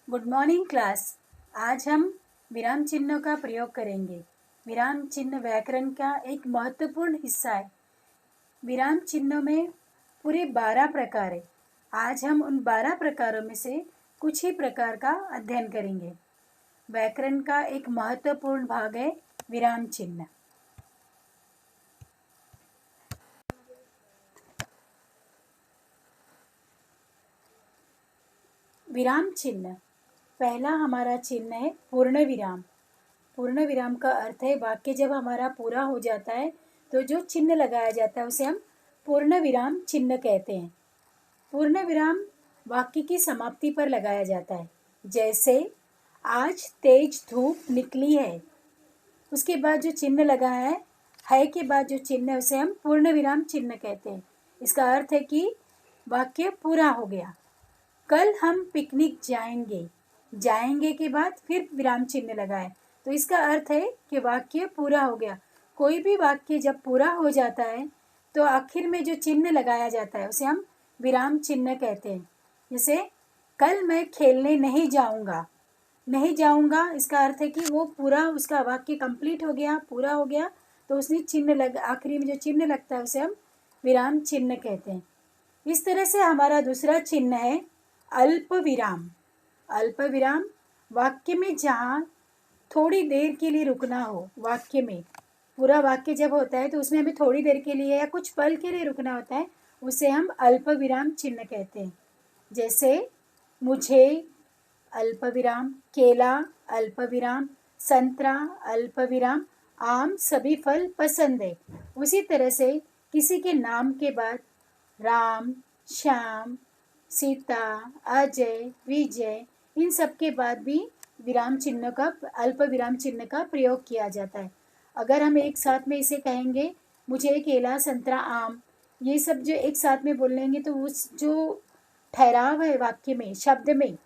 Good morning class. आज हम विराम चिन्हों का प्रयोग करेंगे। विराम चिन्ह व्याकरण का एक महत्वपूर्ण हिस्सा है। विराम चिन्हों में पूरे 12 प्रकार है। आज हम उन 12 प्रकारों में से कुछ ही प्रकार का अध्ययन करेंगे। व्याकरण का एक महत्वपूर्ण भाग है विराम चिन्ह। विराम चिन्ह, पहला हमारा चिन्ह है पूर्ण विराम। पूर्ण विराम का अर्थ है वाक्य जब हमारा पूरा हो जाता है तो जो चिन्ह लगाया जाता है उसे हम पूर्ण विराम चिन्ह कहते हैं। पूर्ण विराम वाक्य की समाप्ति पर लगाया जाता है। जैसे आज तेज धूप निकली है, उसके बाद जो चिन्ह लगा है के बाद जो चिन्ह है उसे हम पूर्ण विराम चिन्ह कहते हैं। इसका अर्थ है कि वाक्य पूरा हो गया। कल हम पिकनिक जाएंगे, जाएंगे के बाद फिर विराम चिन्ह लगाए तो इसका अर्थ है कि वाक्य पूरा हो गया। कोई भी वाक्य जब पूरा हो जाता है तो आखिर में जो चिन्ह लगाया जाता है उसे हम विराम चिन्ह कहते हैं। जैसे कल मैं खेलने नहीं जाऊंगा, नहीं जाऊंगा इसका अर्थ है कि वो पूरा उसका वाक्य कंप्लीट हो गया, पूरा हो गया, तो उसने चिन्ह लग आखिरी में जो चिन्ह लगता है उसे हम विराम चिन्ह कहते हैं। इस तरह से हमारा दूसरा चिन्ह है अल्प विराम। अल्प विराम वाक्य में जहाँ थोड़ी देर के लिए रुकना हो, वाक्य में पूरा वाक्य जब होता है तो उसमें हमें थोड़ी देर के लिए या कुछ पल के लिए रुकना होता है, उसे हम अल्प विराम चिन्ह कहते हैं। जैसे मुझे अल्प विराम, केला अल्प विराम, संतरा अल्प विराम, आम सभी फल पसंद है। उसी तरह से किसी के नाम के बाद राम, श्याम, सीता, अजय, विजय, इन सब के बाद भी विराम चिन्ह का, अल्प विराम चिन्ह का प्रयोग किया जाता है। अगर हम एक साथ में इसे कहेंगे मुझे केला, संतरा, आम, ये सब जो एक साथ में बोल लेंगे तो उस जो ठहराव है वाक्य में, शब्द में,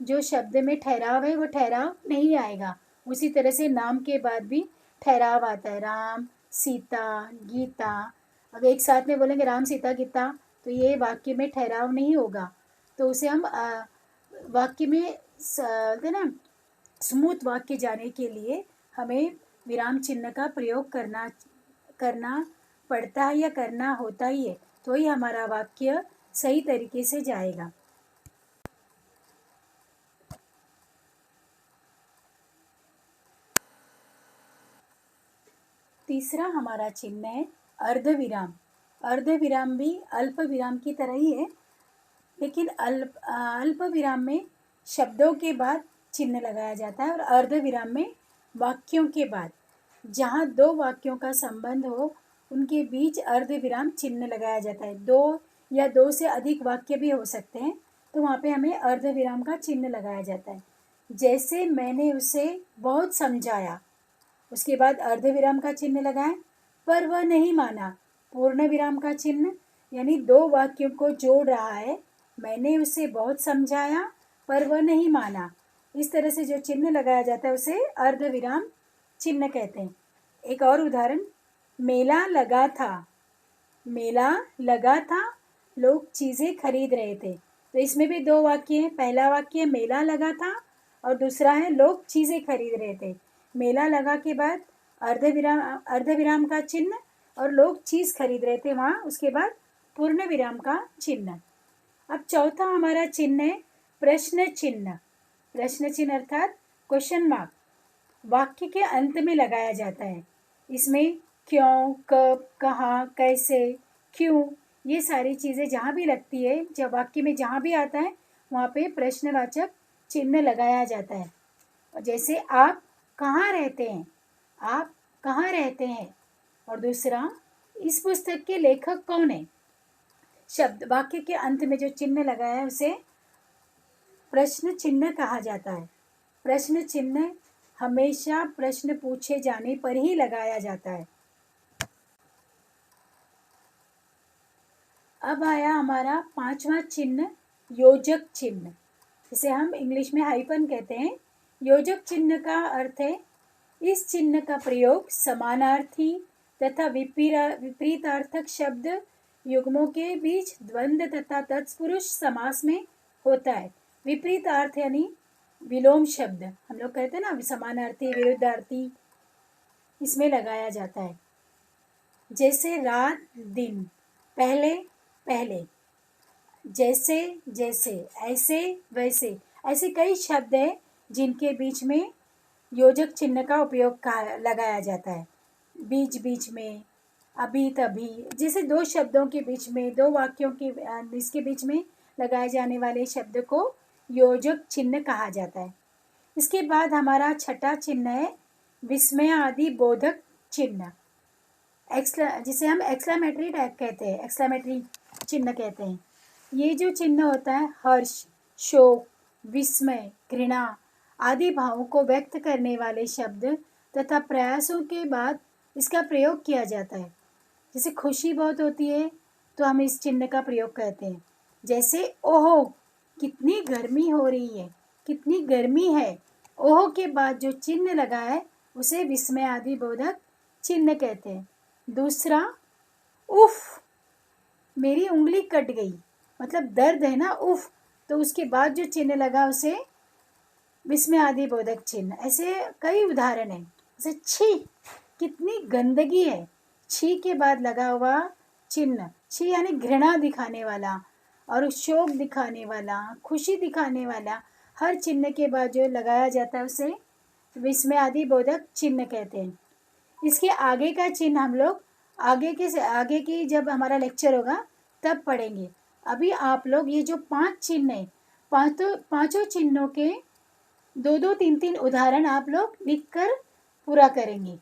जो शब्द में ठहराव है वो ठहराव नहीं आएगा। उसी तरह से नाम के बाद भी ठहराव आता है। राम, सीता, गीता, अगर एक साथ में बोलेंगे राम, सीता, गीता तो ये वाक्य में ठहराव नहीं होगा। तो उसे हम वाक्य में ना स्मूथ वाक्य जाने के लिए हमें विराम चिन्ह का प्रयोग करना पड़ता है या करना होता ही है, तो ही हमारा वाक्य सही तरीके से जाएगा। तीसरा हमारा चिन्ह है अर्धविराम। अर्धविराम भी अल्प विराम की तरह ही है, लेकिन अल्प विराम में शब्दों के बाद चिन्ह लगाया जाता है और अर्ध विराम में वाक्यों के बाद, जहाँ दो वाक्यों का संबंध हो उनके बीच अर्ध विराम चिन्ह लगाया जाता है। दो या दो से अधिक वाक्य भी हो सकते हैं तो वहाँ पे हमें अर्ध विराम का चिन्ह लगाया जाता है। जैसे मैंने उसे बहुत समझाया, उसके बाद अर्ध विराम का चिन्ह लगाएं, पर वह नहीं माना, पूर्ण विराम का चिन्ह, यानी दो वाक्यों को जोड़ रहा है। मैंने उसे बहुत समझाया पर वह नहीं माना, इस तरह से जो चिन्ह लगाया जाता है उसे अर्ध विराम चिन्ह कहते हैं। एक और उदाहरण, मेला लगा था, मेला लगा था, लोग चीज़ें खरीद रहे थे। तो इसमें भी दो वाक्य हैं। पहला वाक्य मेला लगा था और दूसरा है लोग चीज़ें खरीद रहे थे। मेला लगा के बाद अर्ध विराम का चिन्ह और लोग चीज़ खरीद रहे थे, वहाँ उसके बाद पूर्ण विराम का चिन्ह। अब चौथा हमारा चिन्ह है प्रश्न चिन्ह। प्रश्न चिन्ह अर्थात क्वेश्चन मार्क वाक्य के अंत में लगाया जाता है। इसमें क्यों, कब, कहाँ, कैसे, क्यों, ये सारी चीज़ें जहाँ भी लगती है, जब वाक्य में जहाँ भी आता है वहाँ पे प्रश्नवाचक चिन्ह लगाया जाता है। जैसे आप कहाँ रहते हैं, आप कहाँ रहते हैं, और दूसरा इस पुस्तक के लेखक कौन है। शब्द वाक्य के अंत में जो चिन्ह लगाया है उसे प्रश्न चिन्ह कहा जाता है। प्रश्न चिन्ह हमेशा प्रश्न पूछे जाने पर ही लगाया जाता है। अब आया हमारा पांचवा चिन्ह योजक चिन्ह, जिसे हम इंग्लिश में हाइफन कहते हैं। योजक चिन्ह का अर्थ है इस चिन्ह का प्रयोग समानार्थी तथा विपरीतार्थक शब्द युग्मों के बीच द्वंद्व तथा तत्पुरुष समास में होता है। विपरीत अर्थ यानी विलोम शब्द हम लोग कहते हैं ना, समानार्थी विरुद्धार्थी, इसमें लगाया जाता है। जैसे रात दिन, पहले पहले, जैसे जैसे, ऐसे वैसे, ऐसे कई शब्द हैं जिनके बीच में योजक चिन्ह का उपयोग लगाया जाता है। बीच बीच में, अभी तभी, जैसे दो शब्दों के बीच में, दो वाक्यों के इसके बीच में लगाए जाने वाले शब्द को योजक चिन्ह कहा जाता है। इसके बाद हमारा छठा चिन्ह है विस्मय आदि बोधक चिन्ह, जिसे हम एक्सक्लेमेटरी टैग कहते हैं, एक्सक्लेमेटरी चिन्ह कहते हैं। ये जो चिन्ह होता है हर्ष, शोक, विस्मय, घृणा आदि भावों को व्यक्त करने वाले शब्द तथा प्रयासों के बाद इसका प्रयोग किया जाता है। जैसे खुशी बहुत होती है तो हम इस चिन्ह का प्रयोग करते हैं। जैसे ओहो कितनी गर्मी हो रही है, कितनी गर्मी है, ओहो के बाद जो चिन्ह लगा है उसे विस्मय आदि बोधक चिन्ह कहते हैं। दूसरा, उफ, मेरी उंगली कट गई, मतलब दर्द है ना, उफ, तो उसके बाद जो चिन्ह लगा उसे विस्मय आदि बोधक चिन्ह। ऐसे कई उदाहरण हैं। जैसे छी, कितनी गंदगी है, छी के बाद लगा हुआ चिन्ह, छी यानी घृणा दिखाने वाला और शोक दिखाने वाला, खुशी दिखाने वाला, हर चिन्ह के बाद जो लगाया जाता है उसे विस्मय आदि बोधक चिन्ह कहते हैं। इसके आगे का चिन्ह हम लोग आगे की जब हमारा लेक्चर होगा तब पढ़ेंगे। अभी आप लोग ये जो 5 चिन्ह हैं, पांचों चिन्हों के 2-2, 3-3 उदाहरण आप लोग लिख कर पूरा करेंगे।